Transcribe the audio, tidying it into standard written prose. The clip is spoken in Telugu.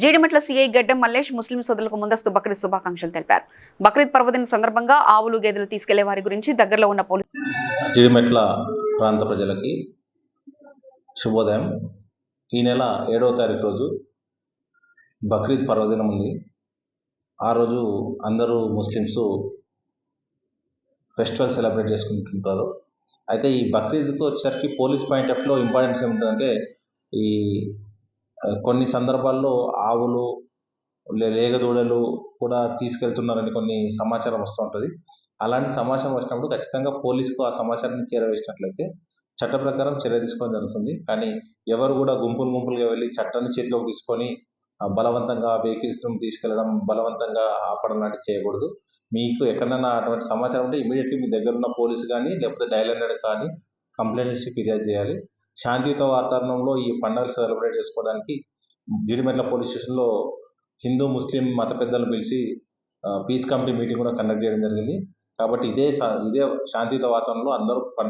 జీడిమెట్ల సీఐ గడ్డం మల్లేష్ ముస్లిం సోదరులకు ముందస్తు బక్రీద్ శుభాకాంక్షలు తెలిపారు. బక్రీద్ పర్వదిన సందర్భంగా ఆవులు గేదెలు తీసుకెళ్లే వారి గురించి దగ్గరలో ఉన్న పోలీసు జీడిమెట్ల ప్రాంత ప్రజలకి శుభోదయం. ఈ నెల 7వ తారీఖు రోజు బక్రీద్ పర్వదినం ఉంది. ఆ రోజు అందరూ ముస్లిమ్స్ ఫెస్టివల్ సెలబ్రేట్ చేసుకుంటుంటారు. అయితే ఈ బక్రీద్కు వచ్చేసరికి పోలీస్ పాయింట్ ఆఫ్ వ్యూలో ఇంపార్టెన్స్ ఏముంటుందంటే, ఈ కొన్ని సందర్భాల్లో ఆవులు లేగదూడలు కూడా తీసుకెళ్తున్నారని కొన్ని సమాచారం వస్తూ ఉంటుంది. అలాంటి సమాచారం వచ్చినప్పుడు ఖచ్చితంగా పోలీసుకు ఆ సమాచారాన్ని చేరవేసినట్లయితే చట్ట ప్రకారం చర్య తీసుకోవడం జరుగుతుంది. కానీ ఎవరు కూడా గుంపులుగా వెళ్ళి చట్టాన్ని చేతిలోకి తీసుకొని బలవంతంగా వెహికల్స్ను తీసుకెళ్లడం, బలవంతంగా ఆపడం లాంటివి చేయకూడదు. మీకు ఎక్కడైనా అటువంటి సమాచారం ఉంటే ఇమీడియట్లీ మీ దగ్గర ఉన్న పోలీసు కానీ లేకపోతే డయల్ 100 కానీ కంప్లైంట్ ఇచ్చి ఫిర్యాదు చేయాలి. శాంతియుత వాతావరణంలో ఈ పండుగలు సెలబ్రేట్ చేసుకోవడానికి జీడిమెట్ల పోలీస్ స్టేషన్లో హిందూ ముస్లిం మత పెద్దలను పిలిచి పీస్ కమిటీ మీటింగ్ కూడా కండక్ట్ చేయడం జరిగింది. కాబట్టి ఇదే శాంతియుత వాతావరణంలో అందరూ